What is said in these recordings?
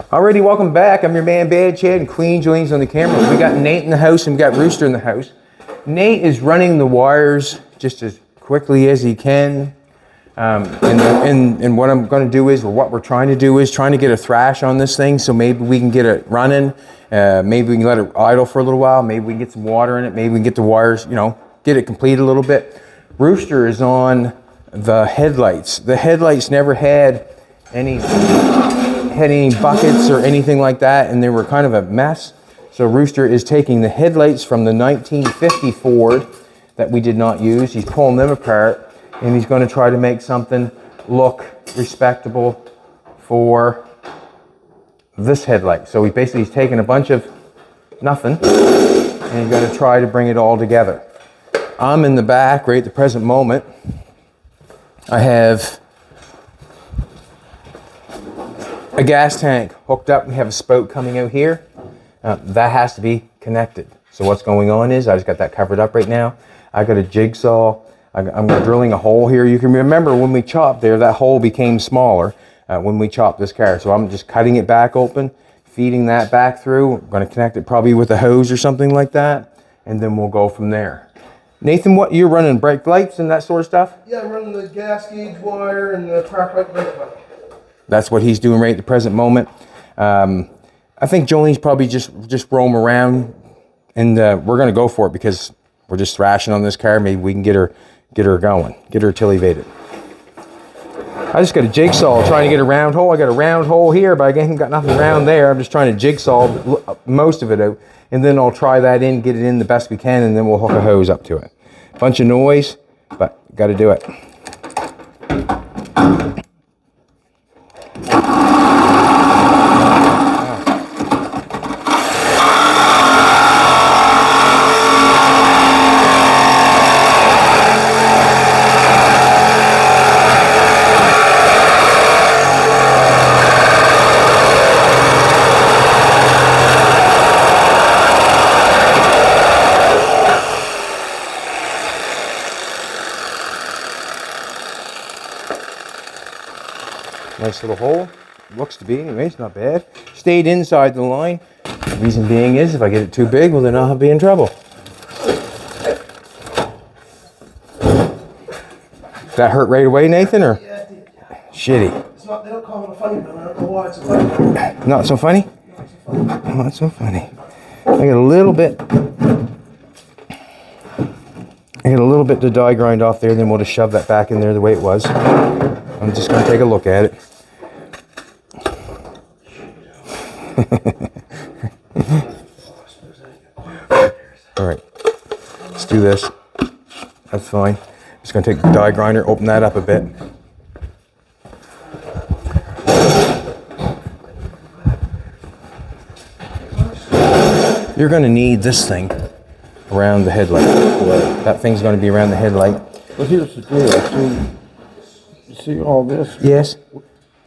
Alrighty, welcome back. I'm your man Bad Chad and Queen Jolene's on the camera. We got Nate in the house and we got Rooster in the house. Nate is running the wires just as quickly as he can. And what I'm going to do is, or what we're trying to do is, trying to get a thrash on this thing so maybe we can get it running. Maybe we can let it idle for a little while. Maybe we can get some water in it. Maybe we can get the wires, get it complete a little bit. Rooster is on the headlights. The headlights never had any buckets or anything like that, and they were kind of a mess. So Rooster is taking the headlights from the 1950 Ford that we did not use. He's pulling them apart, and he's going to try to make something look respectable for this headlight. So he's taking a bunch of nothing, and he's going to try to bring it all together. I'm in the back right at the present moment. I have a gas tank hooked up. We have a spout coming out here. That has to be connected. So what's going on is, I just got that covered up right now. I got a jigsaw. I'm drilling a hole here. You can remember when we chopped there, that hole became smaller when we chopped this car. So I'm just cutting it back open, feeding that back through. I'm going to connect it probably with a hose or something like that, and then we'll go from there. Nathan, what, you're running brake lights and that sort of stuff? Yeah, I'm running the gas gauge wire and the park light brake light. That's what he's doing right at the present moment. I think Jolene's probably just roam around, and we're going to go for it because we're just thrashing on this car. Maybe we can get her going, get her tillevated. I just got a jigsaw trying to get a round hole. I got a round hole here, but I ain't got nothing around there. I'm just trying to jigsaw most of it out, and then I'll try that in, get it in the best we can, and then we'll hook a hose up to it. Bunch of noise, but got to do it. Nice little hole, looks to be anyways, not bad. Stayed inside the line. The reason being is, if I get it too big, well then I'll be in trouble. That hurt right away, Nathan, or? Yeah, it did. Shitty. It's not, they don't call it a funny bone. I don't know why it's a funny bone. Not so funny? Not so funny. Not so funny. I got a little bit to die grind off there, then we'll just shove that back in there the way it was. I'm just going to take a look at it. All right, let's do this. That's fine. Just going to take the die grinder, open that up a bit. You're going to need this thing around the headlight. That thing's going to be around the headlight. But here's the deal. You see all this? Yes.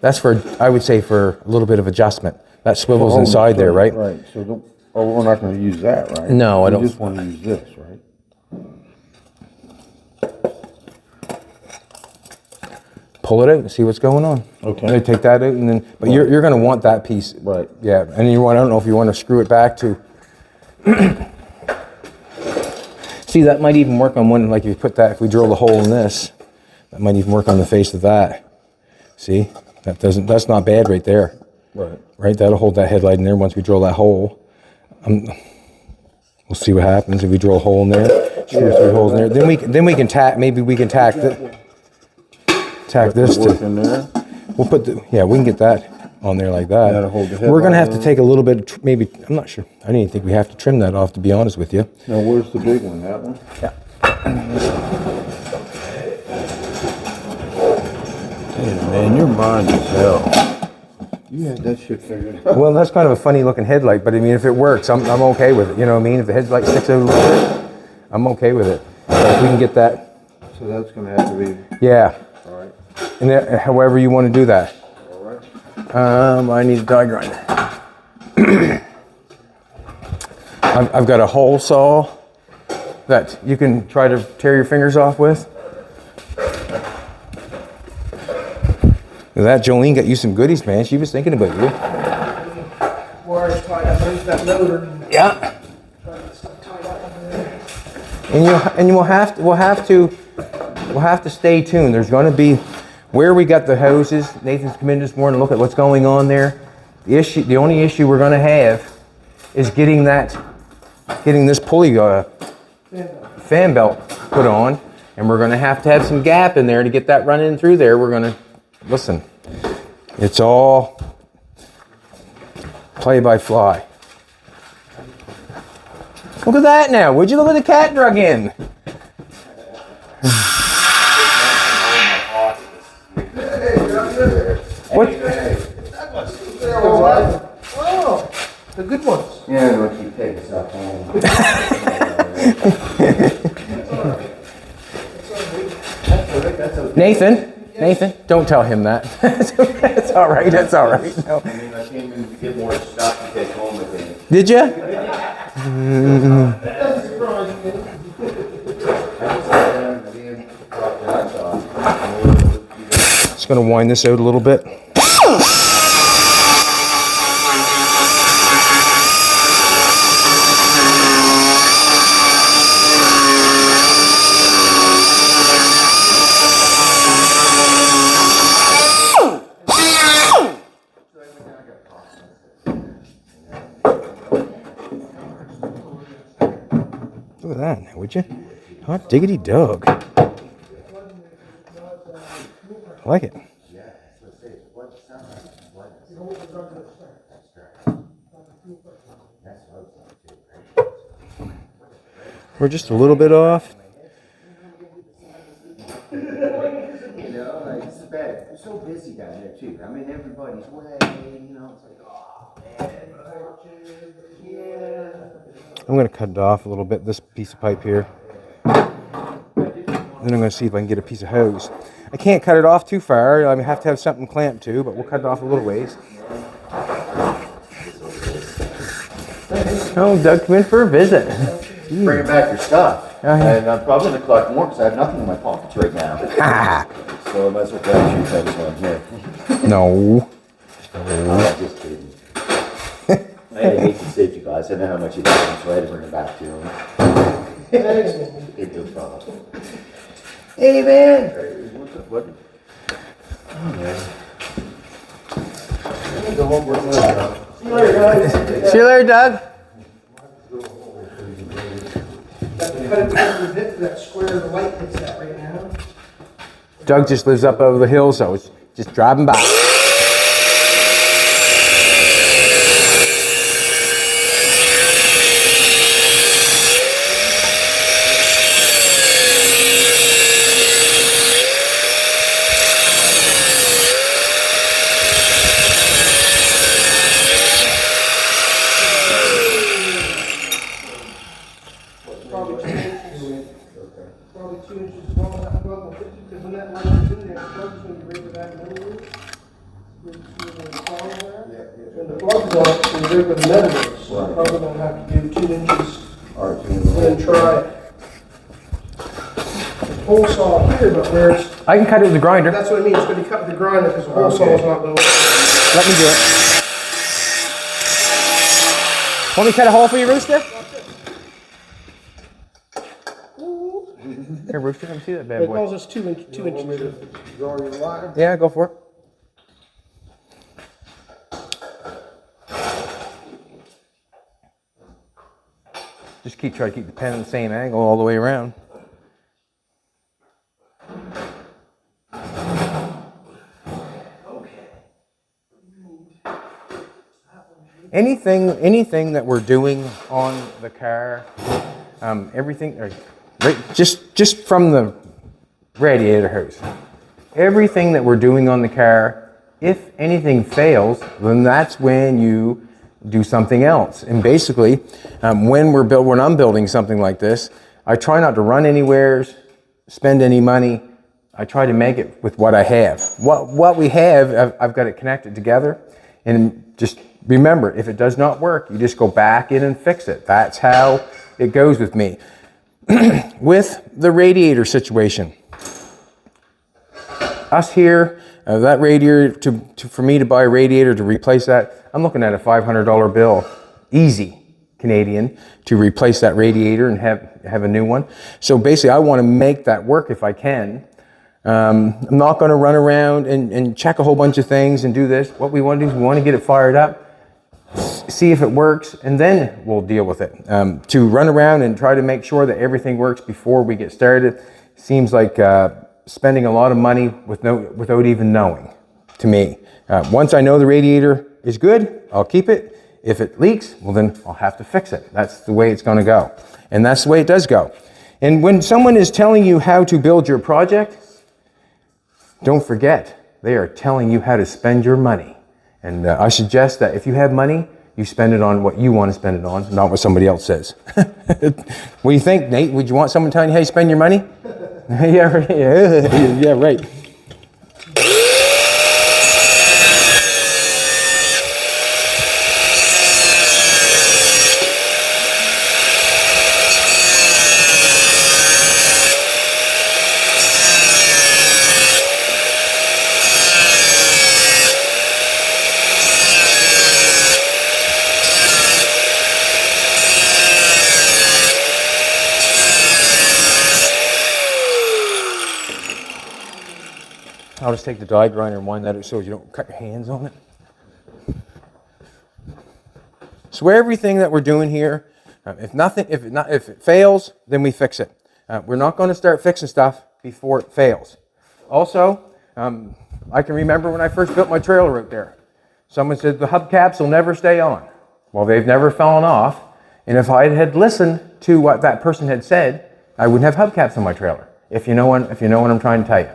That's for, I would say, for a little bit of adjustment. That swivels inside there, right? Right. So we're not going to use that, right? No, I don't. We just want to use this, right? Pull it out and see what's going on. Okay. They take that out and then, but right. You're going to want that piece. Right. Yeah, and I don't know if you want to screw it back to. See, that might even work on one, like if you put that, if we drill the hole in this, that might even work on the face of that. See, that's not bad right there. Right. Right, that'll hold that headlight in there once we drill that hole. We'll see what happens if we drill a hole in there, screw 3 holes in there. Then we can tack, maybe we can tack this to. In there. We'll put we can get that on there like that. That'll hold the headlight. We're gonna have to take a little bit, maybe, I'm not sure. I didn't even think we have to trim that off, to be honest with you. Now, where's the big one? That one? Yeah. Damn, man, your mind is hell. You had that shit figured out. Well, that's kind of a funny looking headlight, but I mean, if it works, I'm okay with it. You know what I mean? If the headlight sticks out a little bit, I'm okay with it. But if we can get that. So that's going to have to be. Yeah. All right. And then, however you want to do that. All right. I need a die grinder. I've got a hole saw that you can try to tear your fingers off with. That Jolene got you some goodies, man. She was thinking about you. wires tied up underneath that motor. And Yeah. try to get stuff tied up under there. And we'll have to stay tuned. There's going to be where we got the hoses. Nathan's come in this morning to look at what's going on there. The only issue we're going to have is getting this pulley fan belt put on, and we're going to have some gap in there to get that running through there. We're going to listen. It's all play by fly. Look at that now. Would you look at the cat drug in? What? Oh, the good ones. Yeah, we'll keep taking stuff home. Nathan, don't tell him that. That's all right. That's all right. No. I mean, I came in to get more stuff to take home with me. Did you? Just gonna wind this out a little bit. Look at that now, would you? Hot diggity dog. I like it. We're just a little bit off. You know, like, it's bad. It's so busy down there, too. I mean, everybody's way, you know, it's like, oh, man. Yeah. I'm going to cut it off a little bit, this piece of pipe here. Then I'm going to see if I can get a piece of hose. I can't cut it off too far. I have to have something clamped to, but we'll cut it off a little ways. Oh, Doug, come in for a visit. Bringing back your stuff. Oh, yeah. And I'm probably going to collect more because I have nothing in my pockets right now. So I might as well grab you things on here. No. I'm just kidding. I hate to save you guys. I know how much you like them, so I had to bring it back to you. It's no problem. Hey, man. What's up, buddy? Oh, man. I'm going to go home work my job. See you later, guys. See you later, Doug. Got to cut it down a bit for that square the light hits that right now. Doug just lives up over the hill, so it's just driving by. Probably 2 inches long, that plug will fit you, because when that light is in there, the plug's going to raise it back manually. When the plug's on, so you're with the metal, so you're probably going to have to do 2 inches and then try it. The hole saw here, but where it's, I can cut it with the grinder. that's what I mean, it's going to be cut with the grinder because the hole saw is not going to work. Let me do it. Want me to cut a hole for you, Rooster? Here, Rooster, let me see that bad It boy. calls us 2 inches. Yeah, go for it. Just try to keep the pen in the same angle all the way around. Anything that we're doing on the car, everything, right, just from the radiator hose, everything that we're doing on the car, if anything fails, then that's when you do something else. And basically, when I'm building something like this, I try not to run anywhere, spend any money. I try to make it with what I have. What we have, I've got it connected together, and just remember, if it does not work, you just go back in and fix it. That's how it goes with me. With the radiator situation, us here, that radiator, for me to buy a radiator to replace that, I'm looking at a $500 bill, easy Canadian, to replace that radiator and have a new one. So basically I want to make that work if I can. I'm not going to run around and check a whole bunch of things and do this. What we want to do is we want to get it fired up, see if it works, and then we'll deal with it. To run around and try to make sure that everything works before we get started seems like spending a lot of money without even knowing, to me. Once I know the radiator is good, I'll keep it. If it leaks, well then I'll have to fix it. That's the way it's going to go. And that's the way it does go. And when someone is telling you how to build your project, don't forget, they are telling you how to spend your money. And I suggest that if you have money, you spend it on what you want to spend it on, not what somebody else says. What do you think, Nate? Would you want someone telling you how you spend your money? Yeah, right. I'll just take the die grinder and wind that up so you don't cut your hands on it. So everything that we're doing here, if it fails, then we fix it. We're not going to start fixing stuff before it fails. Also, I can remember when I first built my trailer out there. Someone said the hubcaps will never stay on. Well, they've never fallen off. And if I had listened to what that person had said, I wouldn't have hubcaps on my trailer. If you know what I'm trying to tell you.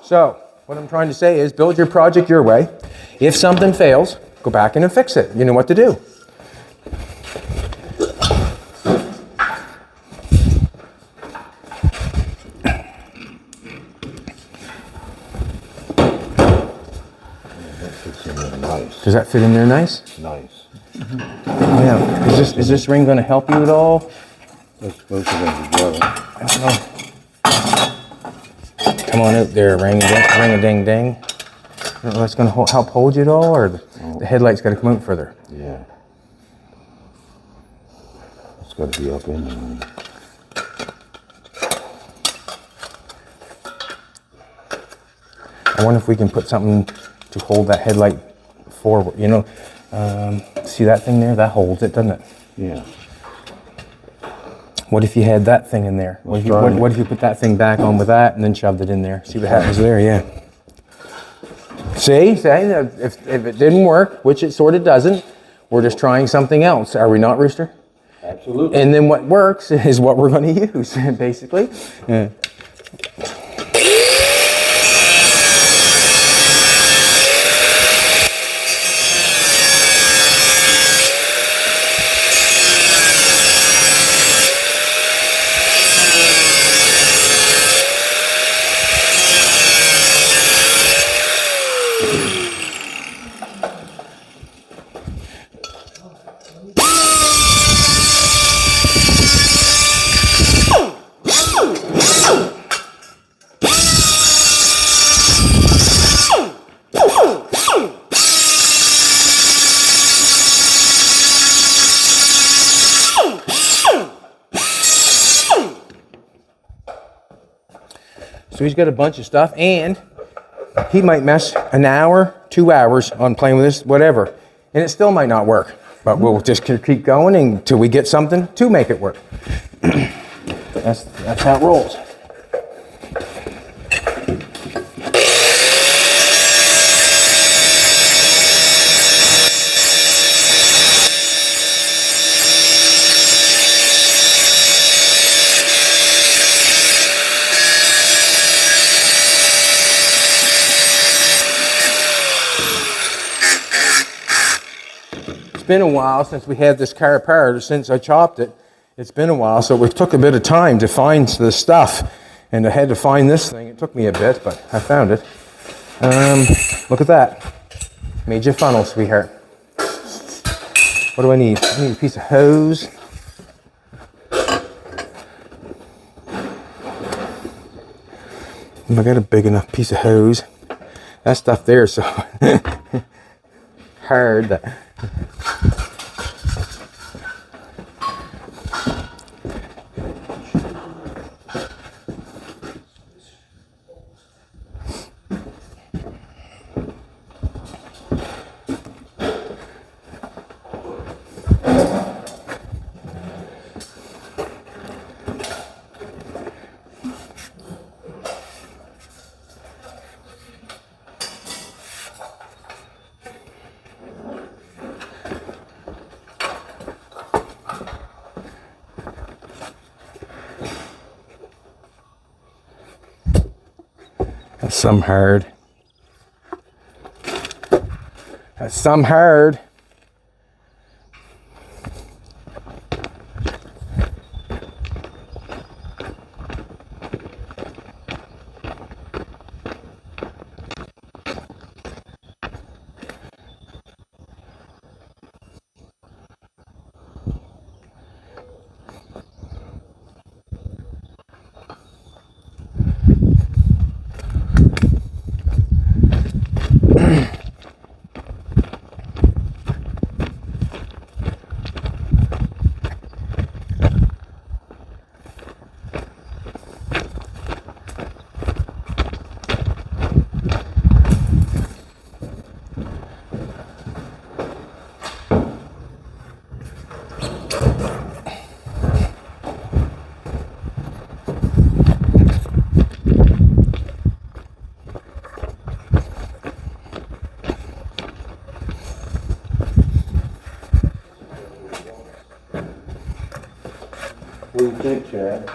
So, what I'm trying to say is build your project your way. If something fails, go back in and fix it. You know what to do. Nice. Does that fit in there nice? Nice. Oh yeah. Is this ring going to help you at all? Let's both of them together. I don't know. Come on out there, ring-a-ding-ding. I don't know if that's going to help hold you at all, or the headlight's got to come out further. Yeah. It's got to be up in there. I wonder if we can put something to hold that headlight forward. You know, see that thing there? That holds it, doesn't it? Yeah. What if you had that thing in there? What if you put that thing back on with that and then shoved it in there? See what happens there, yeah. See, if it didn't work, which it sort of doesn't, we're just trying something else. Are we not, Rooster? Absolutely. And then what works is what we're going to use, basically. Yeah. So he's got a bunch of stuff, and he might mess an hour, 2 hours on playing with this, whatever, and it still might not work. But we'll just keep going until we get something to make it work. That's how it rolls. It's been a while since we had this car apart, or since I chopped it, It's been a while, so it took a bit of time to find the stuff. And I had to find this thing. It took me a bit, but I found it. Look at that. Made you funnel, sweetheart. What do I need? I need a piece of hose. I got a big enough piece of hose. That stuff there is so hard that. That's some hard. That's some hard. What do you think, Chad?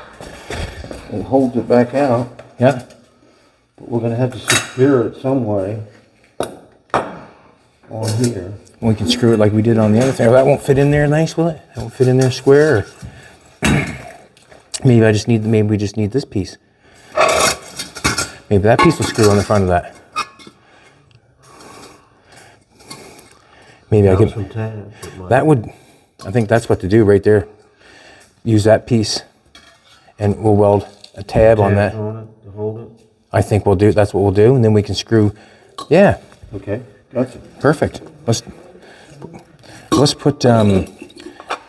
It holds it back out, Yeah. but we're gonna have to secure it some way on here. We can screw it like we did on the other thing. Oh, that won't fit in there nice, will it? That won't fit in there square. Or maybe we just need this piece. Maybe that piece will screw on the front of that. Maybe I Some could. tabs, it might- That would. I think that's what to do right there. Use that piece, and we'll weld a tab on that. tabs on it to hold it. I think we'll do. That's what we'll do, and then we can screw. Yeah, Okay, gotcha. perfect. Let's put.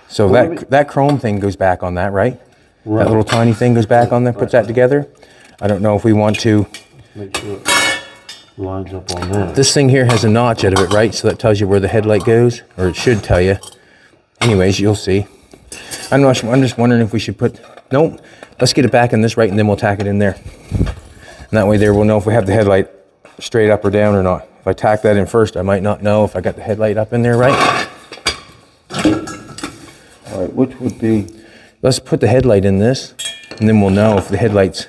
So that chrome thing goes back on that, right? Right. That little tiny thing goes back on there. Puts that together. I don't know if we want to. Make sure it lines up on that. This thing here has a notch out of it, right? So that tells you where the headlight goes, or it should tell you. Anyways, you'll see. I'm just wondering if we should put. Nope. Let's get it back in this right, and then we'll tack it in there. And that way, there we'll know if we have the headlight straight up or down or not. If I tack that in first, I might not know if I got the headlight up in there right. All right, which would be, Let's put the headlight in this, and then we'll know if the headlight's.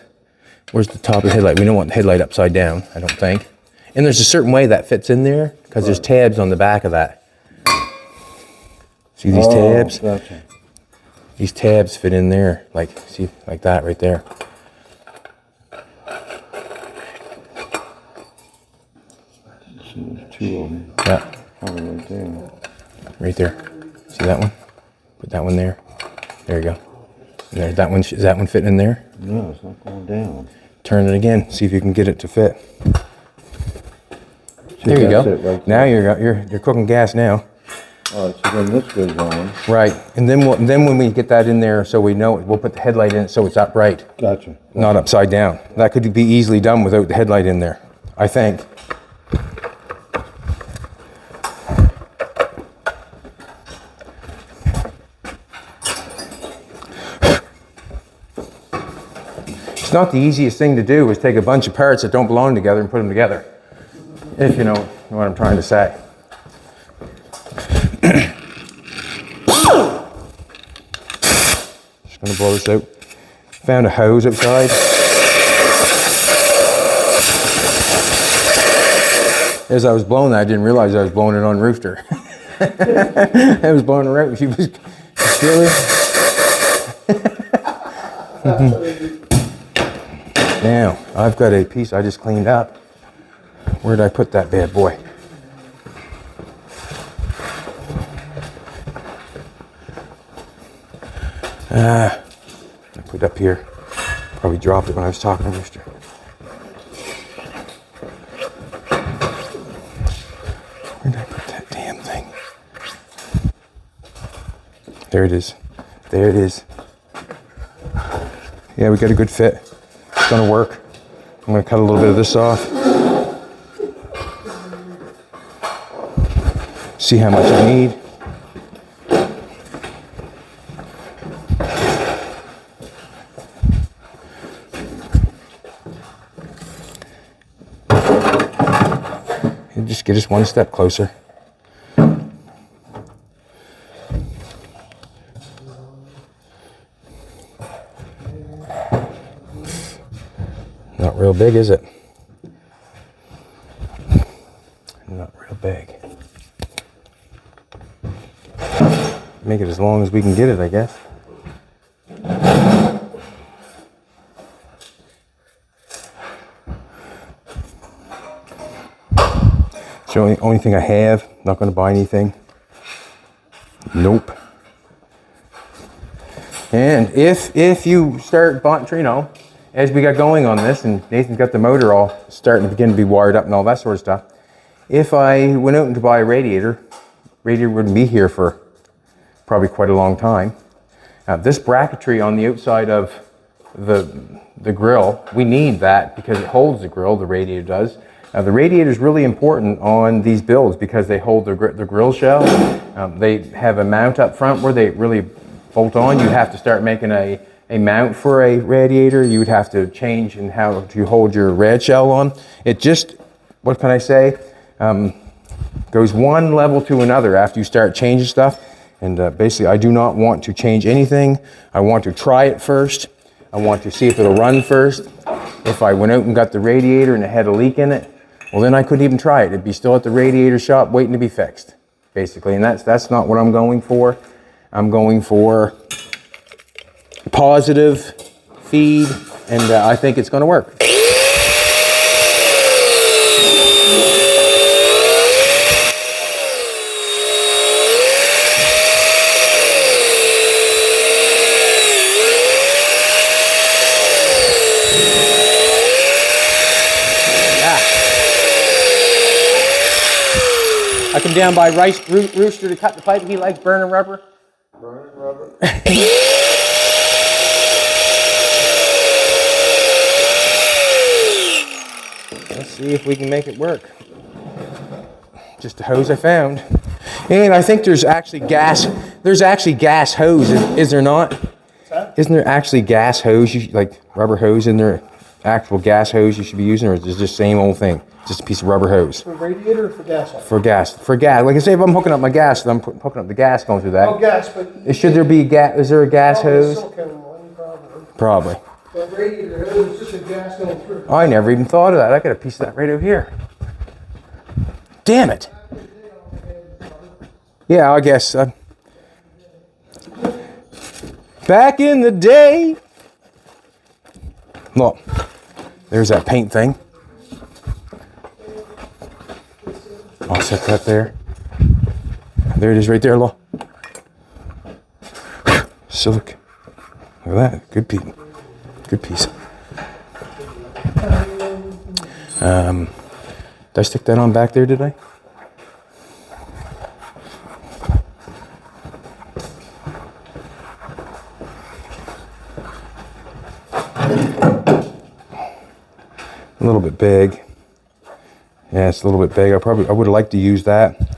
Where's the top of the headlight? We don't want the headlight upside down, I don't think. And there's a certain way that fits in there, because there's tabs on the back of that. See these tabs? Gotcha. These tabs fit in there, like, see, like that right there. So there's two of them, Yeah, probably right there. right there. See that one? Put that one there. There you go. There, that one, is that one fitting in there? No, it's not going down. Turn it again, see if you can get it to fit. See, There you that's go. it right Now there. you're cooking gas now. All right, so then this goes on. Right, and then when we get that in there, so we know, we'll put the headlight in it so it's upright, Gotcha. not upside down. That could be easily done without the headlight in there, I think. It's not the easiest thing to do is take a bunch of parts that don't belong together and put them together, if you know what I'm trying to say. Just gonna blow this out. Found a hose outside. As I was blowing that, I didn't realize I was blowing it on Rooster. I was blowing her out. She was silly. Now, I've got a piece I just cleaned up. Where did I put that bad boy? I put it up here. Probably dropped it when I was talking to Rooster. Where did I put that damn thing? There it is. There it is. Yeah, we got a good fit. It's gonna work. I'm gonna cut a little bit of this off. See how much I need. And just get us one step closer. Not real big, is it? Not real big. Make it as long as we can get it, I guess. It's the only thing I have. Not going to buy anything. Nope. And if you start buying, you know, as we got going on this, and Nathan's got the motor all starting to begin to be wired up and all that sort of stuff. If I went out to buy a radiator wouldn't be here for probably quite a long time. This bracketry on the outside of the grill, we need that because it holds the grill, the radiator does. The radiator is really important on these builds because they hold the grill shell. They have a mount up front where they really bolt on. You have to start making a mount for a radiator. You would have to change in how to hold your rad shell on. It just, what can I say, goes one level to another after you start changing stuff. And basically, I do not want to change anything. I want to try it first. I want to see if it'll run first. If I went out and got the radiator and it had a leak in it, well, then I couldn't even try it. It'd be still at the radiator shop waiting to be fixed, basically. And that's not what I'm going for. I'm going for positive feed, and I think it's going to work. I come down by Rooster to cut the pipe. He likes burning rubber. Burning rubber. Let's see if we can make it work. Just a hose I found. And I think there's actually gas. There's actually gas hose, is there not? Isn't there actually gas hose, like rubber hose in there? Actual gas hose you should be using, or is this just the same old thing? Just a piece of rubber hose? For radiator or for gas? For gas. For gas. Like I say, if I'm hooking up my gas, I'm hooking up the gas going through that. Oh, gas, but... Should there be gas? Is there a gas hose? Silicone one, probably. Probably. But radiator hose is just a gas going through. I never even thought of that. I got a piece of that right over here. Damn it. Yeah, I guess. Back in the day. Look, there's that paint thing. I'll set that there. There it is right there, look. Silk. Look at that. Good piece. Good piece. Did I stick that on back there, did I? A little bit big. Yeah, it's a little bit big. I would have liked to use that.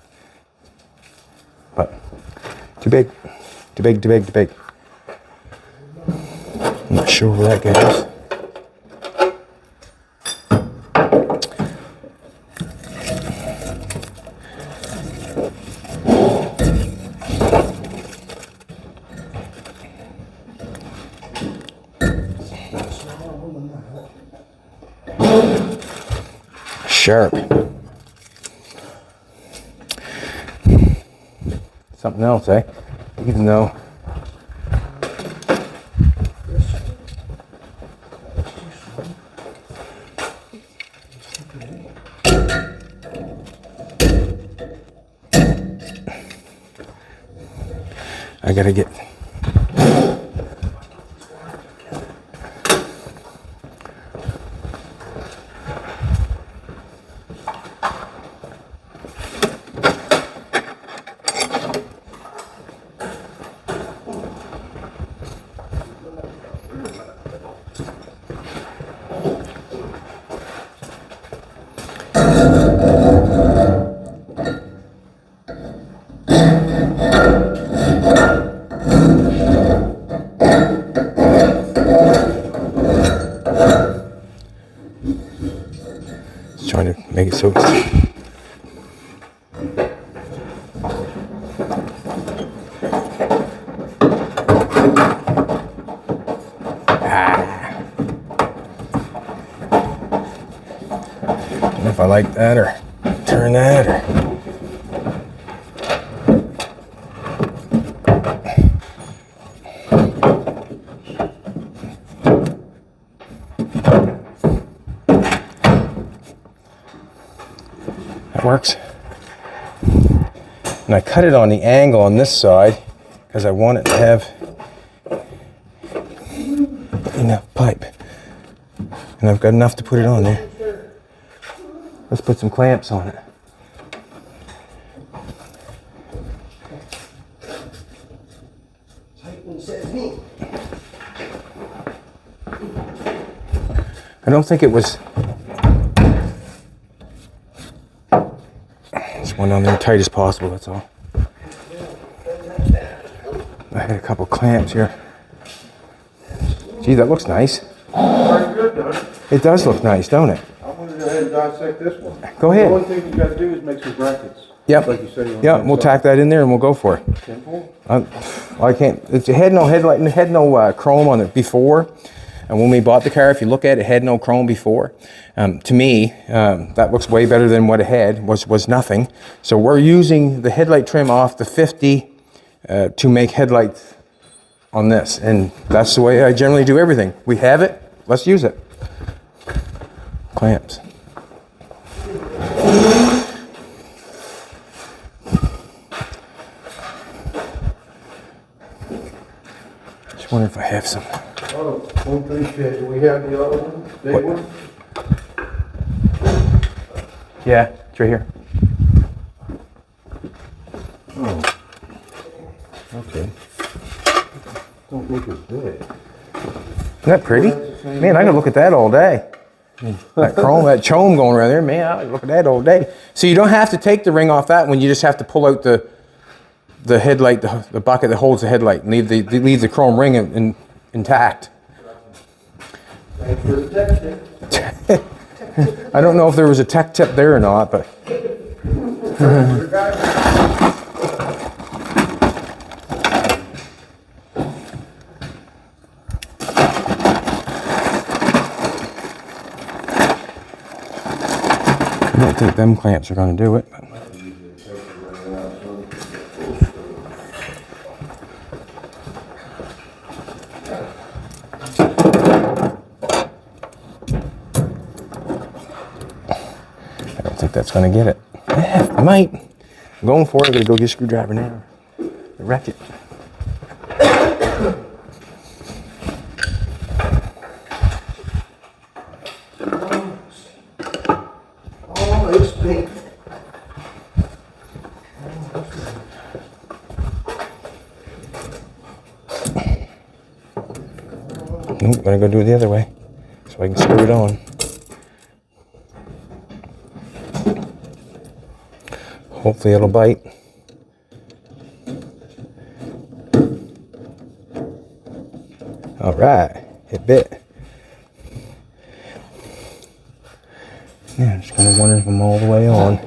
But too big. Too big, too big, too big. I'm not sure where that goes. Sharp. Something else, eh? Even though I gotta get. Trying to make it so it's don't know if I like that or turn that or works. And I cut it on the angle on this side because I want it to have enough pipe. And I've got enough to put it on there. Let's put some clamps on it. I don't think it was. Just went on there tight as possible, that's all. I had a couple clamps here. Gee, that looks nice. Pretty good, doesn't it? It does look nice, don't it? I want to go ahead and dissect this one. Go ahead. The only thing you got to do is make some brackets. Yep. Like you said, you want Yeah, to we'll tack that in there and we'll go for it. Simple. I can't. It had no headlight, it had no chrome on it before. And when we bought the car, if you look at it, it had no chrome before. To me, that looks way better than what it had, was nothing. So we're using the headlight trim off the 50 to make headlights on this. And that's the way I generally do everything. We have it, let's use it. Clamps. Just wonder if I have some. Oh, 1-3 fit. Do we have the other one? Big What? one? Yeah, it's right here. Oh. Okay. Don't think it's big. Isn't that pretty? Man, I could look at that all day. That chrome, that chome going around there, man, I could look at that all day. So you don't have to take the ring off that one, you just have to pull out the headlight, the bucket that holds the headlight, and leave the chrome ring intact. Thanks for the tech tip. I don't know if there was a tech tip there or not, but I don't think them clamps are going to do it. But. I don't think that's going to get it. Yeah, it might. I'm going for it. I'm going to go get a screwdriver now. Wreck it. Oh, it's pink. Nope, I'm going to go do it the other way so I can screw it on. Hopefully it'll bite. All right, it bit. Yeah, I'm just kind of wondering if I'm all the way on.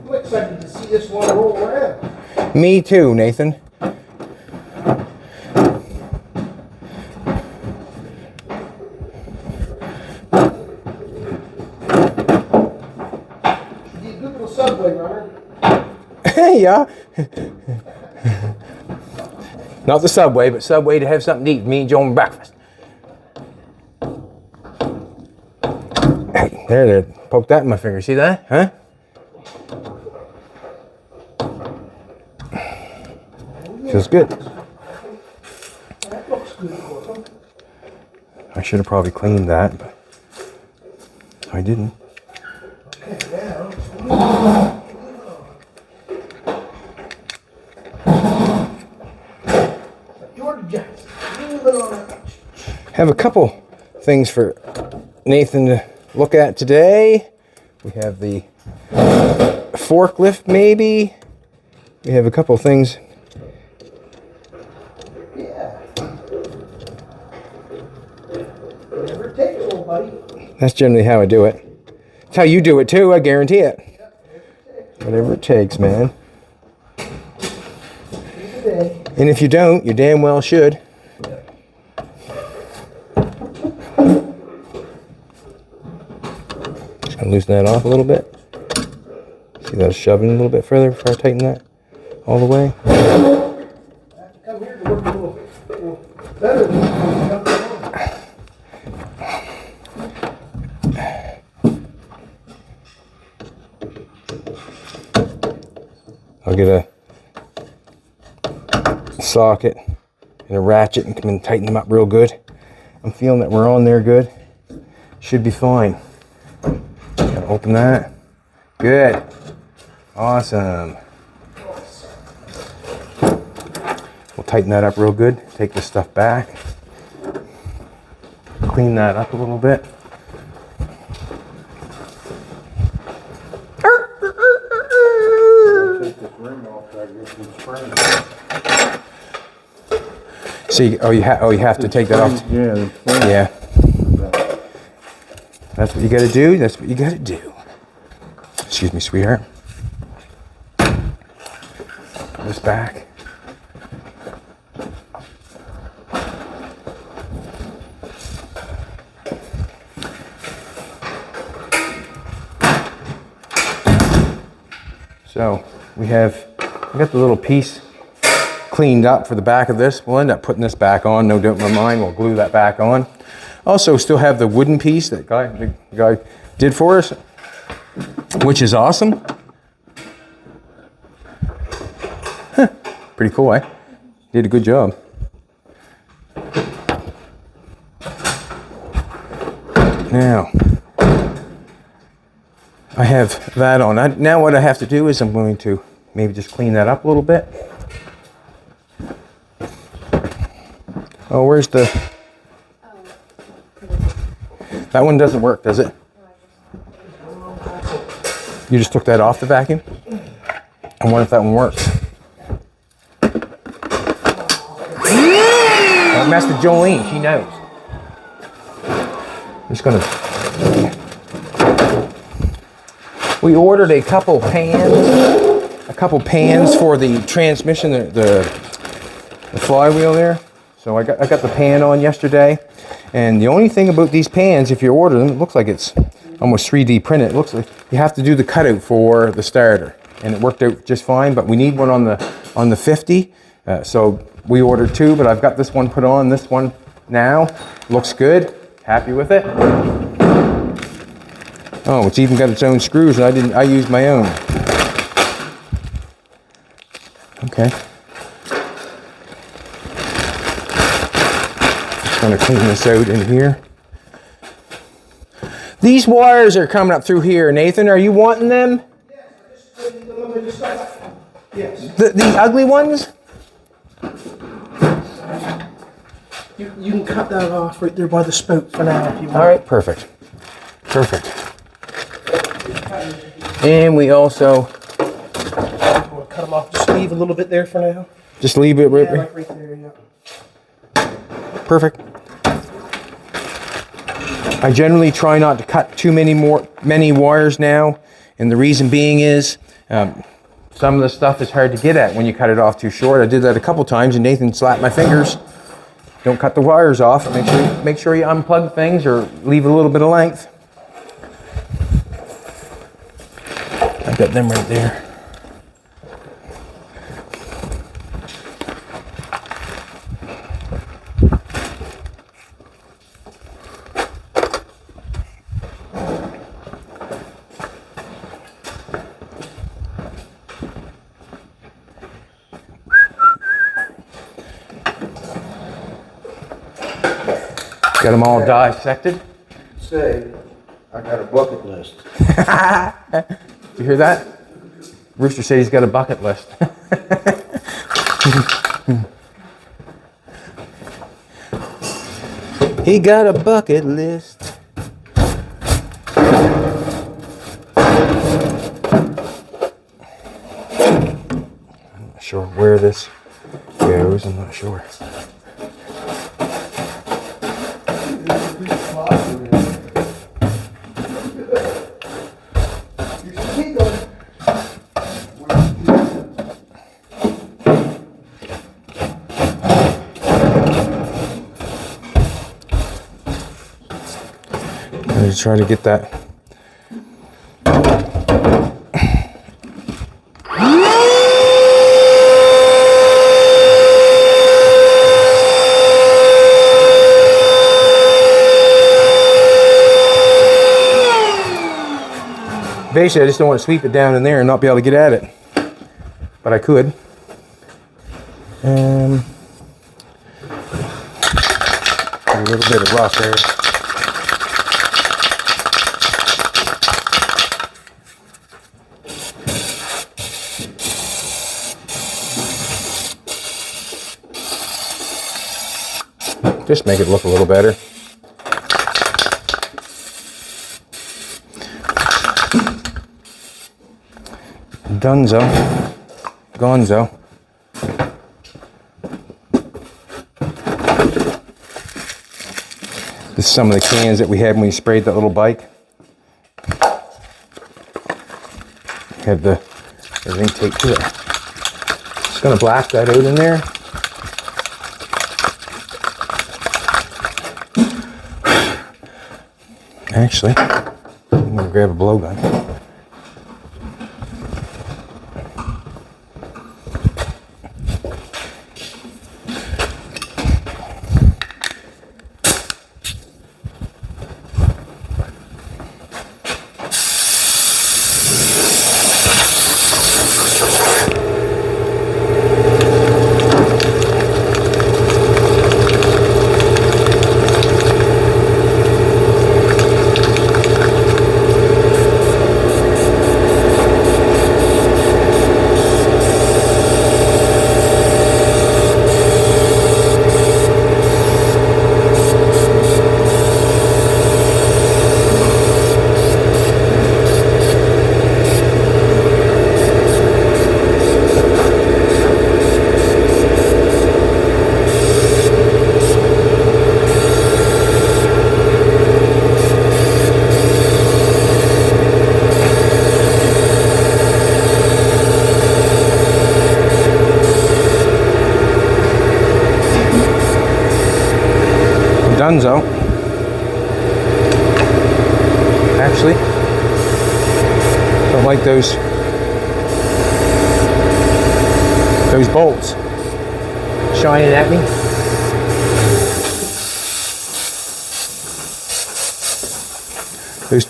I'm excited to see this one roll around. Me too, Nathan. You good little subway runner. Yeah. Not the Subway, but Subway to have something to eat. Me and Joan breakfast. There. Poke that in my finger. See that? Huh? Feels good. That looks good, Gordon. I should have probably cleaned that, but I didn't. Okay, now. George Jackson. Leave it on that. Have a couple things for Nathan to look at today. We have the forklift, maybe. We have a couple things. Yeah. Whatever it takes, old buddy. That's generally how I do it. It's how you do it too, I guarantee it. Whatever it takes, man. Today. And if you don't, you damn well should. Just gonna loosen that off a little bit. See that shoving a little bit further before I tighten that all the way. I have to come here to work a little better than you come along. I'll get a socket and a ratchet and come and tighten them up real good. I'm feeling that we're on there good. Should be fine. Gotta open that. Good. Awesome. We'll tighten that up real good. Take this stuff back. Clean that up a little bit. Take this ring off, so I get some spring. See, you have to take that off. Yeah, the spring. Yeah. That's what you gotta do. That's what you gotta do. Excuse me, sweetheart. Put this back. So we got the little piece cleaned up for the back of this. We'll end up putting this back on, no doubt in my mind. We'll glue that back on. Also, still have the wooden piece that the guy did for us, which is awesome. Huh, pretty cool, eh? Did a good job. Now, I have that on. Now what I have to do is I'm going to maybe just clean that up a little bit. Oh, where's the... That one doesn't work, does it? You just took that off the vacuum? I wonder if that one works. Don't mess with Jolene, she knows. I'm just gonna... We ordered a couple pans for the transmission, the flywheel there. So I got the pan on yesterday, and the only thing about these pans, if you order them, it looks like it's almost 3D printed. It looks like you have to do the cutout for the starter, and it worked out just fine. But we need one on the 50, so we ordered two. But I've got this one put on. This one now looks good. Happy with it. Oh, it's even got its own screws, and I used my own. Okay. Just gonna clean this out in here. These wires are coming up through here. Nathan, are you wanting them? Yes. The ugly ones? You can cut that off right there by the spout for now if you want. All right, perfect. Perfect. And we also We'll cut them off. Just leave a little bit there for now. just leave it right, Yeah, like right there, yeah. perfect. I generally try not to cut too many wires now, and the reason being is some of the stuff is hard to get at when you cut it off too short. I did that a couple times, and Nathan slapped my fingers. Don't cut the wires off. Make sure you unplug things or leave a little bit of length. I've got them right there. Got them all dissected. Say, I got a bucket list. Did you hear that? Rooster said he's got a bucket list. He got a bucket list. I'm not sure where this goes. I'm not sure. I'm going to try to get that. Basically, I just don't want to sweep it down in there and not be able to get at it. But I could. A little bit of rough there. Just make it look a little better. Dunzo. Gonzo. This is some of the cans that we had when we sprayed that little bike. Had the everything taped to it. Just gonna blast that out in there. Actually, I'm gonna grab a blowgun. Dunzo. Actually, don't like those bolts shining at me. Those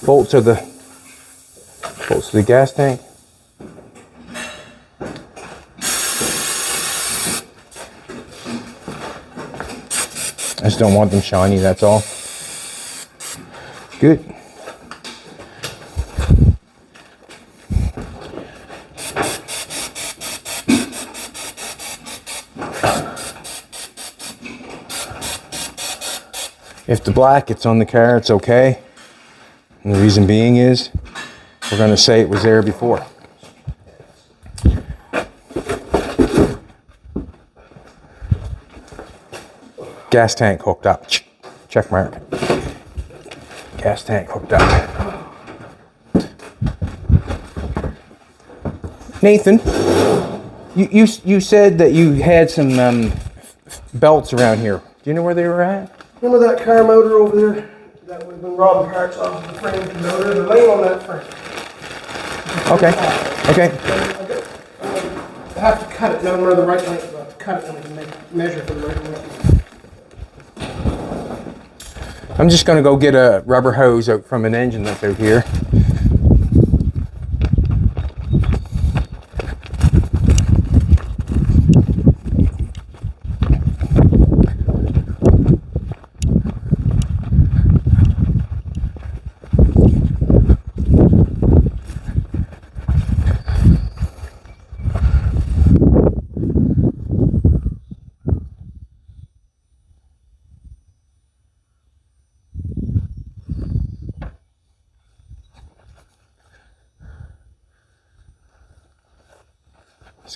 bolts are the bolts of the gas tank. I just don't want them shiny, that's all. Good. If the black gets on the car, it's okay. And the reason being is, we're going to say it was there before. Gas tank hooked up. Check mark. Gas tank hooked up. Nathan, you said that you had some belts around here. Do you know where they were at? Remember that car motor over there that we've been robbing parts off of the frame of the motor? They're laying on that frame. Okay. Okay. I have to cut it. No, remember the right length. I have to cut it and we can measure for the right length. I'm just going to go get a rubber hose out from an engine that's out here.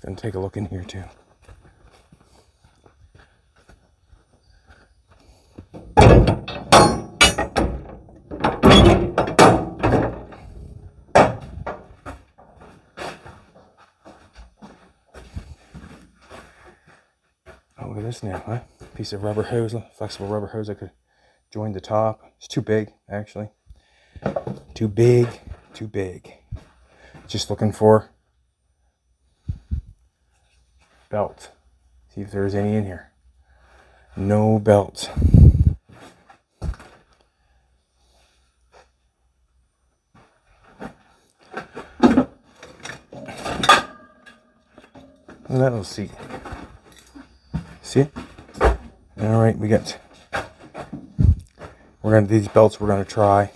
gonna take a look in here too. Oh, look at this now, huh? Piece of rubber hose, flexible rubber hose. I could join the top. It's too big, actually. Too big, too big. Just looking for belt. See if there's any in here. No belts. Look at that little seat. See it? All right, these belts we're gonna try.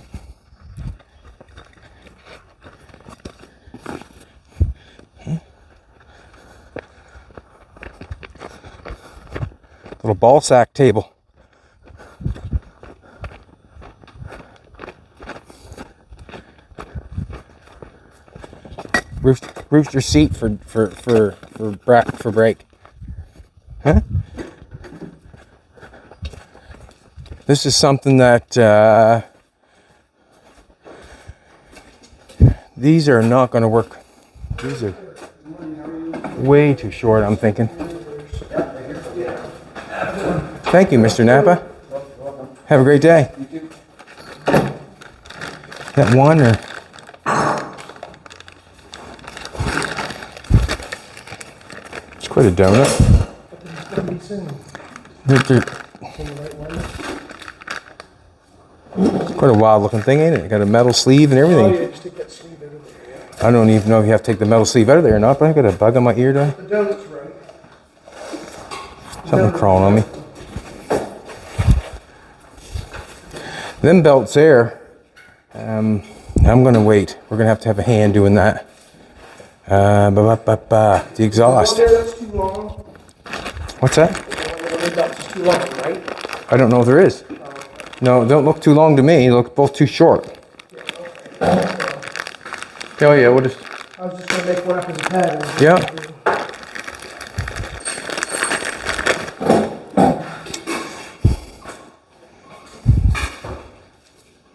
Little ball sack table. Rooster seat for brake. Huh? This is something that these are not going to work. These are way too short, I'm thinking. Thank you, Mr. Napa. Have a great day. That one or? It's quite a donut. It's quite a wild looking thing, ain't it? It got a metal sleeve and everything. Oh, yeah, just take that sleeve out of there, yeah. I don't even know if you have to take the metal sleeve out of there or not, but I got a bug on my ear, do I? The donut's right. Something crawling on me. Them belts there, I'm gonna wait. We're gonna have to have a hand doing that. The exhaust. There, that's too long. What's that? That's too long, right? I don't know if there is. No, don't look too long to me. They look both too short. Oh yeah, we'll just. I was just gonna make one up as a pattern. Yeah.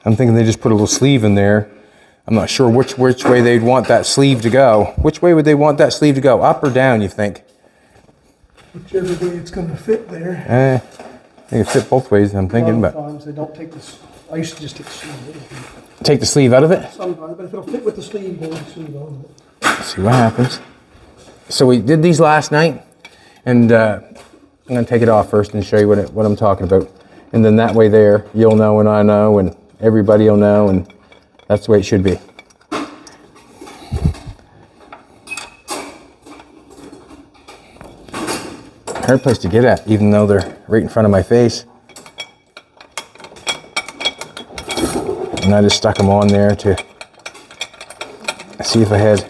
I'm thinking they just put a little sleeve in there. I'm not sure which way they'd want that sleeve to go. Which way would they want that sleeve to go? Up or down, you think? Whichever way it's gonna fit there. I think it fit both ways, I'm thinking, but. Sometimes they don't take this. I used to just take the sleeve out of it. Take the sleeve out of it? Sometimes, but if it'll fit with the sleeve, hold the sleeve on it. See what happens. So we did these last night, and I'm gonna take it off first and show you what I'm talking about. And then that way there, you'll know and I know and everybody will know, and that's the way it should be. Hard place to get at, even though they're right in front of my face. And I just stuck them on there to see if I had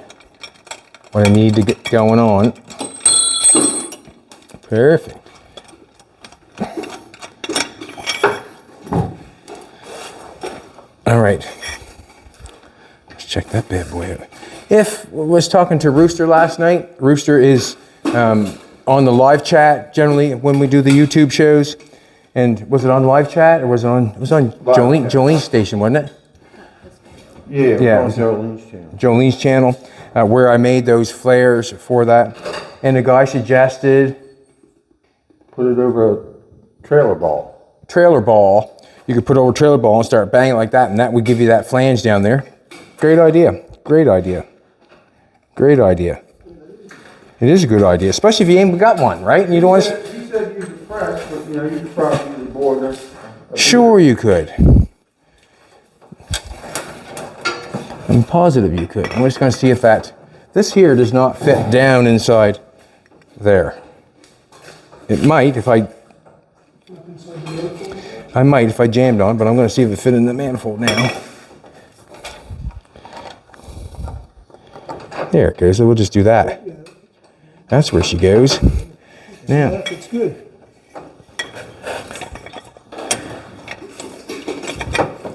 what I need to get going on. Perfect. All right. Let's check that bad boy out. If I was talking to Rooster last night, Rooster is on the live chat generally when we do the YouTube shows. And was it on live chat or was it on Jolene's station, wasn't it? Yeah, on Jolene's channel. Jolene's channel, where I made those flares for that. And the guy suggested Put it over a trailer ball. trailer ball. You could put over a trailer ball and start banging like that, and that would give you that flange down there. Great idea. Great idea. Great idea. It is a good idea, especially if you ain't got one, right? And you don't want to. He said use the press, but you could probably use the board. Sure, you could. I'm positive you could. I'm just going to see if this here does not fit down inside there. It might if I might if I jammed on, but I'm going to see if it fit in the manifold now. There it goes. So we'll just do that. That's where she goes. Now, It's good.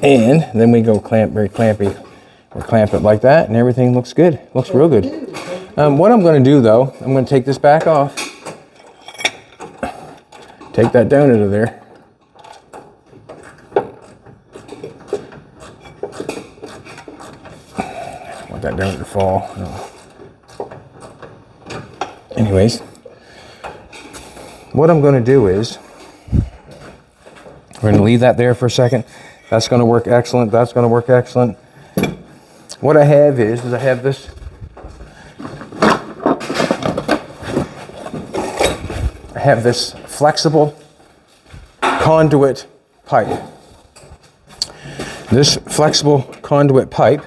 and then we go very clampy. Or clamp it like that, and everything looks good. Looks real good. What I'm going to do though, I'm going to take this back off. Take that down into there. I want that down to fall. No. Anyways, what I'm going to do is, we're going to leave that there for a second. That's going to work excellent. That's going to work excellent. What I have is I have this. I have this flexible conduit pipe. This flexible conduit pipe,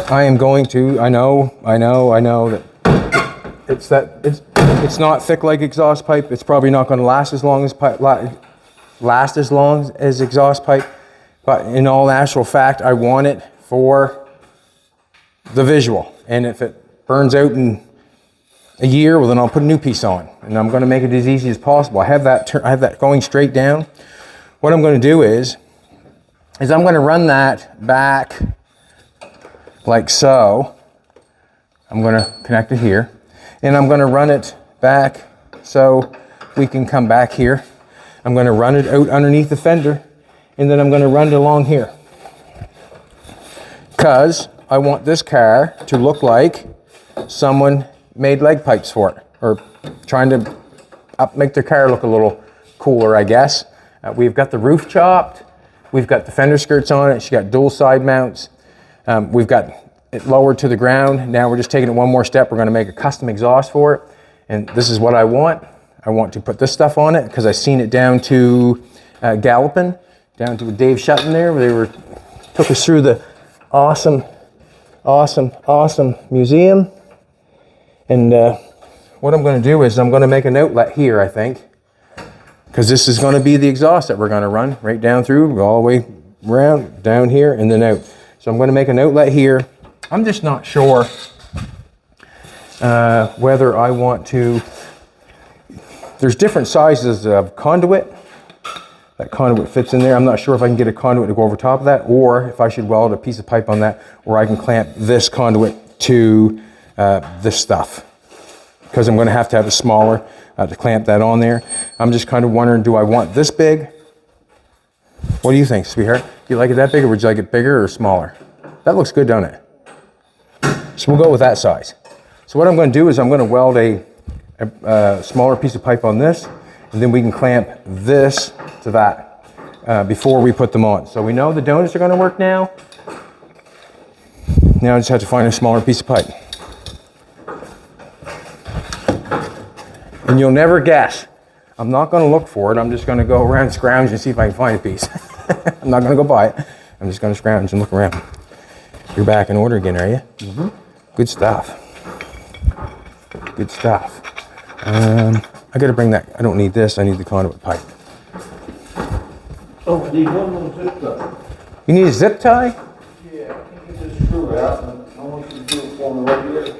I am going to, I know that it's not thick like exhaust pipe. It's probably not going to last as long as exhaust pipe, but in all actual fact, I want it for the visual. And if it burns out in a year, well then I'll put a new piece on, and I'm going to make it as easy as possible. I have that going straight down. What I'm going to do is I'm going to run that back like so. I'm going to connect it here, and I'm going to run it back so we can come back here. I'm going to run it out underneath the fender, and then I'm going to run it along here, because I want this car to look like someone made leg pipes for it, or trying to make their car look a little cooler, I guess. We've got the roof chopped. We've got the fender skirts on it. She got dual side mounts. We've got it lowered to the ground. Now we're just taking it one more step. We're going to make a custom exhaust for it. And this is what I want. I want to put this stuff on it because I seen it down to Gallopin, down to Dave Shutton there, where they took us through the awesome museum. And what I'm going to do is I'm going to make an outlet here, I think, because this is going to be the exhaust that we're going to run right down through, all the way around, down here, and then out. So I'm going to make an outlet here. I'm just not sure whether I want to. There's different sizes of conduit. That conduit fits in there. I'm not sure if I can get a conduit to go over top of that, or if I should weld a piece of pipe on that, or I can clamp this conduit to this stuff, because I'm going to have a smaller to clamp that on there. I'm just kind of wondering, do I want this big? What do you think, sweetheart? Do you like it that big, or would you like it bigger or smaller? That looks good, don't it? So we'll go with that size. So what I'm going to do is I'm going to weld a smaller piece of pipe on this, and then we can clamp this to that before we put them on. So we know the donuts are going to work now. Now I just have to find a smaller piece of pipe. And you'll never guess. I'm not going to look for it. I'm just going to go around scrounge and see if I can find a piece. I'm not going to go buy it. I'm just going to scrounge and look around. You're back in order again, are you? Mm-hmm. Good stuff. Good stuff. I got to bring that. I don't need this. I need the conduit pipe. Oh, I need one little zip tie. You need a zip tie? Yeah, I can get this screw out, and I want you to do it for me right here.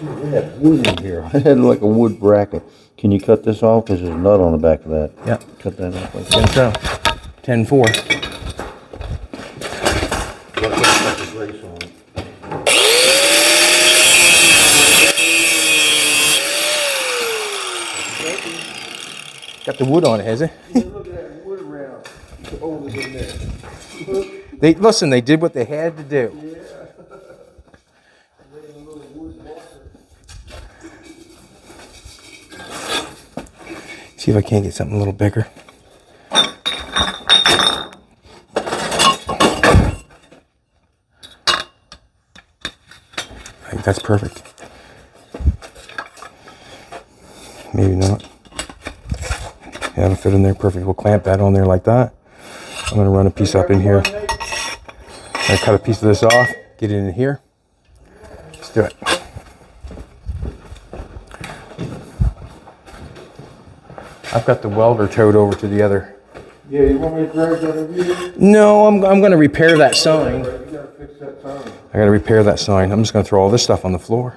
We have wood in here. I had like a wood bracket. Can you cut this off? Because there's a nut on the back of that. Yeah. Cut that off like Yeah, so 10-4. this race on it. Got the wood on it, has it? Look at that wood around. The holes in there. They did what they had to do. Yeah. Making a little wood walker. See if I can't get something a little bigger. I think that's perfect. Maybe not. Yeah, it'll fit in there perfect. We'll clamp that on there like that. I'm going to run a piece up in here. I cut a piece of this off, get it in here. Let's do it. I've got the welder towed over to the other. Yeah, you want me to drag that over here? No, I'm going to repair that sign. You gotta fix that time. I got to repair that sign. I'm just going to throw all this stuff on the floor.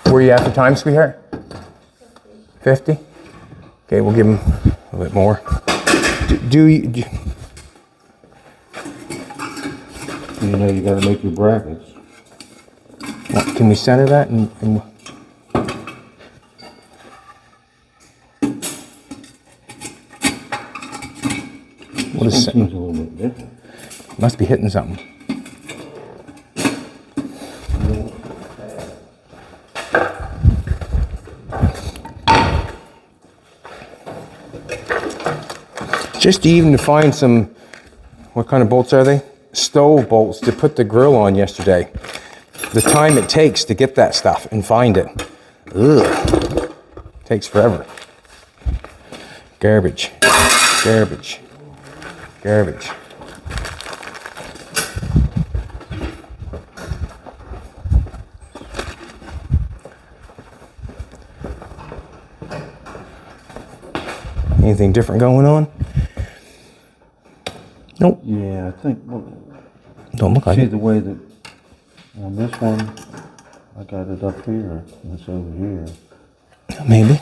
Where are you at the time, sweetheart? 50? Okay, we'll give him a little bit more. You know, you gotta make your brackets. What, can we center that and what is Seems a little bit different. must be hitting something. Just even to find some, what kind of bolts are they? Stove bolts to put the grill on yesterday. The time it takes to get that stuff and find it. Ugh. Takes forever. Garbage. Garbage. Garbage. Anything different going on? Nope. Yeah, I think, well, Don't look like see it. the way that, on this one, I got it up here, and it's over here. Maybe.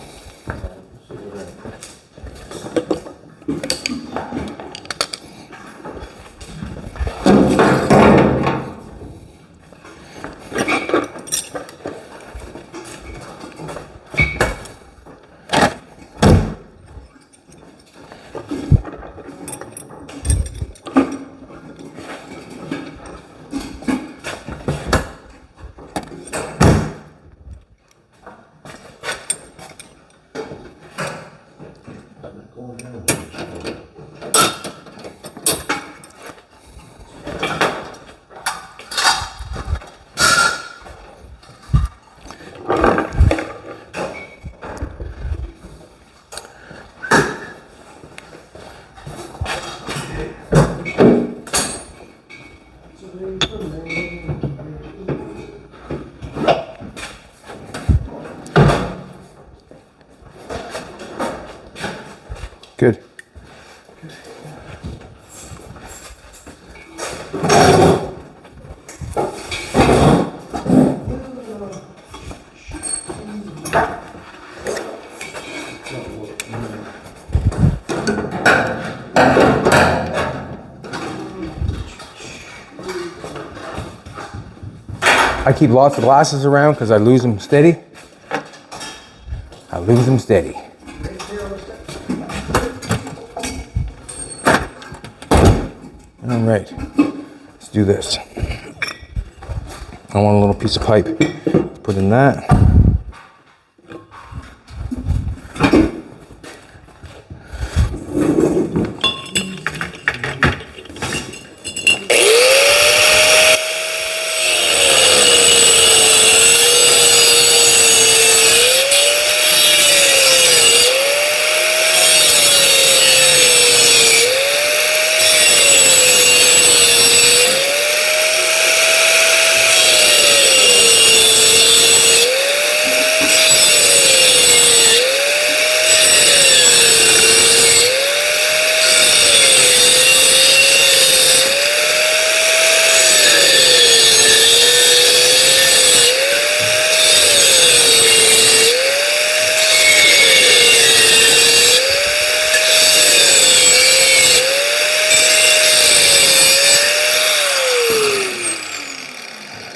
Good. I keep lots of glasses around because I lose them steady. I lose them steady. All right, let's do this. I want a little piece of pipe. Put in that.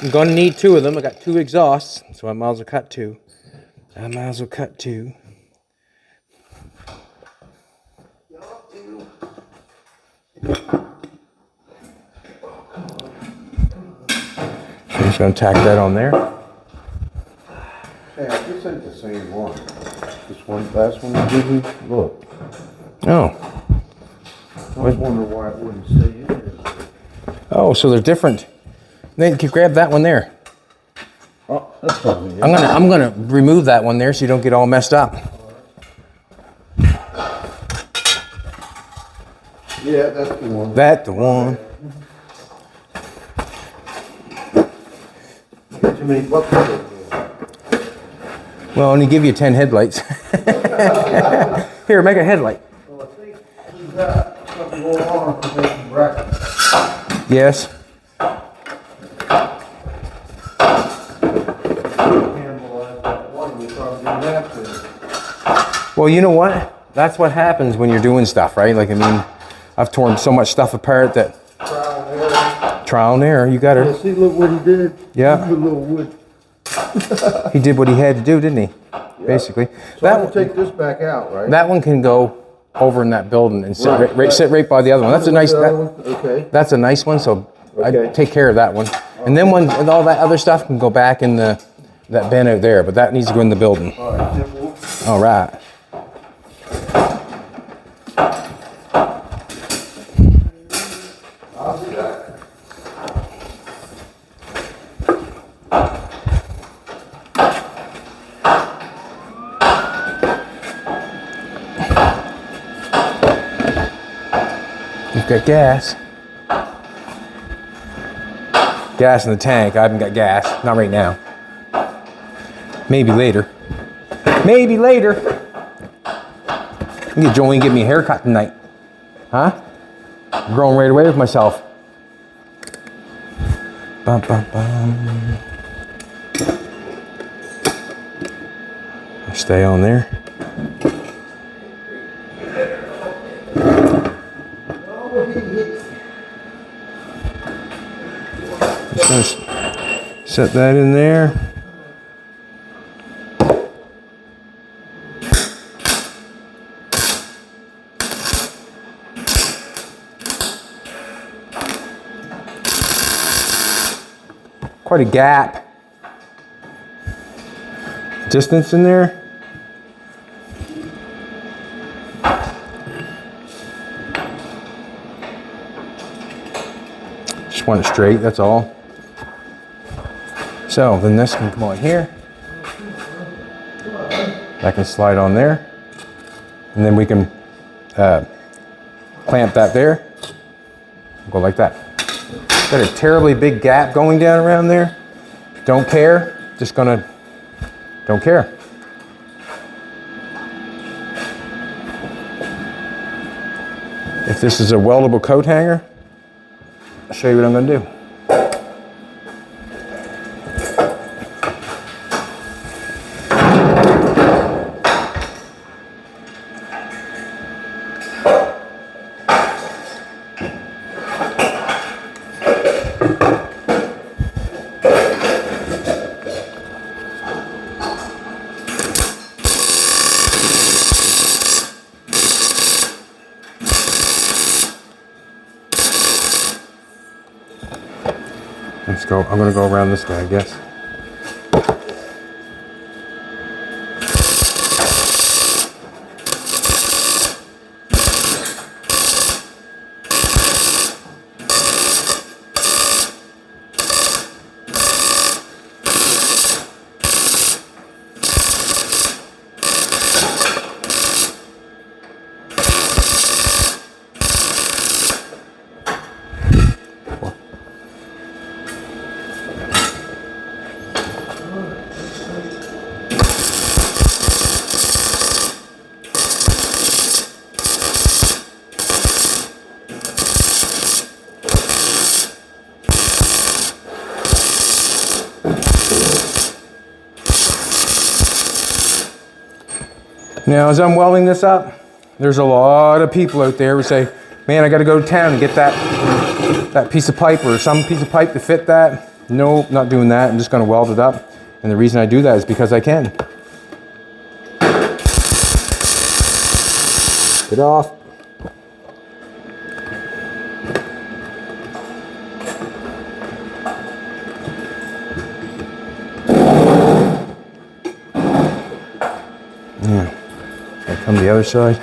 I'm gonna need two of them. I got two exhausts, so I might as well cut two. I'm just gonna tack that on there. Hey, this ain't the same one. This one, last one you gave me, look. Oh. I was wondering why it wouldn't stay in there. Oh, so they're different. Then you can grab that one there. Oh, that's probably it. I'm gonna remove that one there so you don't get all messed up. Yeah, that's the one. That's the one. Too many buckets over there. Well, only give you 10 headlights. Here, make a headlight. Well, I think we've got something going on with the bracket. Yes. Cannibalize that one, we probably didn't have to. Well, you know what? That's what happens when you're doing stuff, right? Like, I mean, I've torn so much stuff apart that, Trial and error. Trial and error. You got Yeah, her. see, look what he did. Yeah. He put a little wood. He did what he had to do, didn't he? Basically. So I can take this back out, right? That one can go over in that building and sit Right. right, sit right by the other one. That's a nice. Okay. That's a nice one. So Okay. I take care of that one. And then and all that other stuff can go back in that bin out there. But that needs to go in the building. All right. Then we'll- All right. I'll do that. You've got gas. Gas in the tank. I haven't got gas. Not right now. Maybe later. Maybe later. You get Joey and give me a haircut tonight. Huh? I'm growing right away with myself. Bum, bum, bum. Stay on there. Just gonna set that in there. Quite a gap. Distance in there. Just want it straight, that's all. So then this can come on here. That can slide on there. And then we can clamp that there. Go like that. Got a terribly big gap going down around there. Don't care. Just gonna, don't care. If this is a weldable coat hanger, I'll show you what I'm gonna do. Let's go. I'm gonna go around this guy, I guess. Now, as I'm welding this up, there's a lot of people out there who say, man, I gotta go to town and get that piece of pipe or some piece of pipe to fit that. No, not doing that. I'm just gonna weld it up. And the reason I do that is because I can. Get off. Yeah. Come the other side.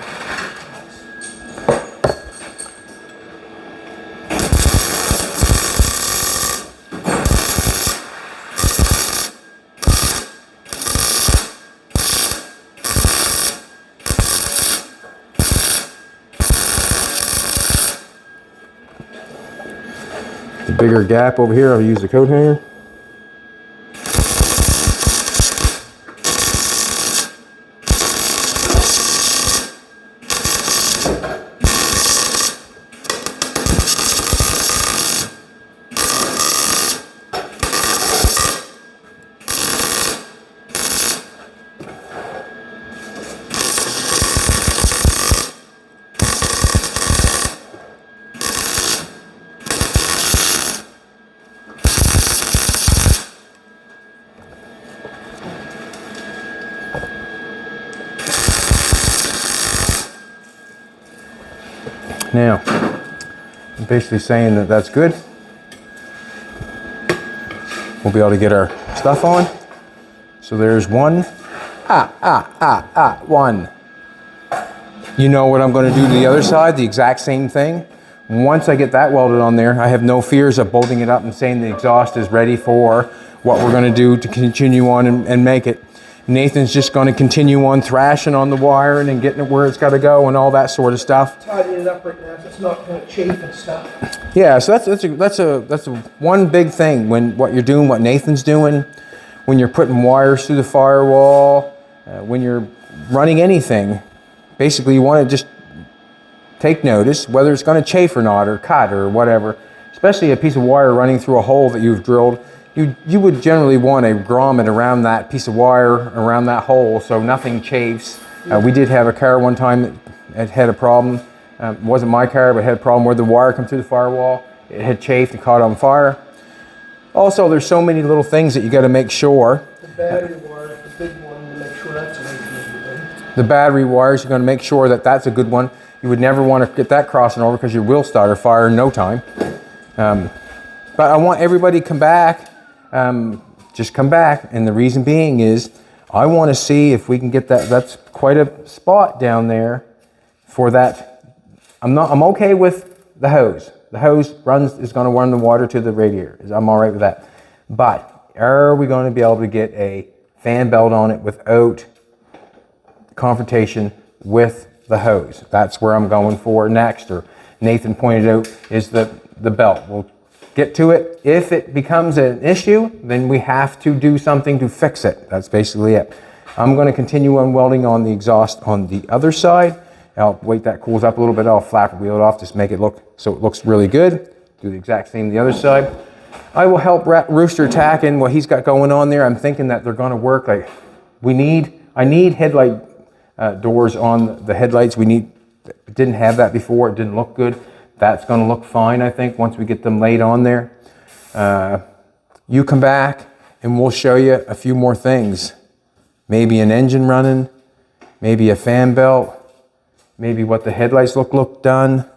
The bigger gap over here, I'll use the coat hanger. Now, I'm basically saying that that's good. We'll be able to get our stuff on. So there's one. One. You know what I'm going to do to the other side, the exact same thing. Once I get that welded on there, I have no fears of bolting it up and saying the exhaust is ready for what we're going to do to continue on and make it. Nathan's just going to continue on thrashing on the wiring and getting it where it's got to go and all that sort of stuff. Tidying it up right now so it's not going to chafe and stuff. Yeah, so that's a one big thing when what you're doing, what Nathan's doing, when you're putting wires through the firewall, when you're running anything. Basically, you want to just take notice whether it's going to chafe or not, or cut or whatever. Especially a piece of wire running through a hole that you've drilled. You would generally want a grommet around that piece of wire, around that hole, so nothing chafes. We did have a car one time that had a problem. It wasn't my car, but had a problem where the wire come through the firewall. It had chafed and caught on fire. Also, there's so many little things that you got to make sure. The battery wire is the big one to make sure that's everything. The battery wires, you're going to make sure that that's a good one. You would never want to get that crossing over because your will start a fire in no time. But I want everybody to come back. Just come back. And the reason being is I want to see if we can get that. That's quite a spot down there for that. I'm okay with the hose. The hose is going to run the water to the radiator. I'm all right with that. But are we going to be able to get a fan belt on it without confrontation with the hose? That's where I'm going for next, or Nathan pointed out, is the belt. We'll get to it. If it becomes an issue, then we have to do something to fix it. That's basically it. I'm going to continue on welding on the exhaust on the other side. I'll wait that cools up a little bit. I'll flap wheel it off, just make it look so it looks really good. Do the exact same the other side. I will help Rooster tack in what he's got going on there. I'm thinking that they're going to work like I need headlight doors on the headlights. Didn't have that before. It didn't look good. That's going to look fine, I think, once we get them laid on there. You come back and we'll show you a few more things. Maybe an engine running, maybe a fan belt, maybe what the headlights look done.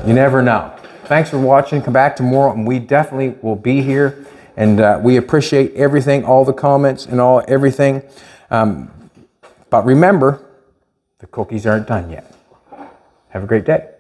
You never know. Thanks for watching. Come back tomorrow and we definitely will be here. And we appreciate everything, all the comments and everything. But remember, the cookies aren't done yet. Have a great day.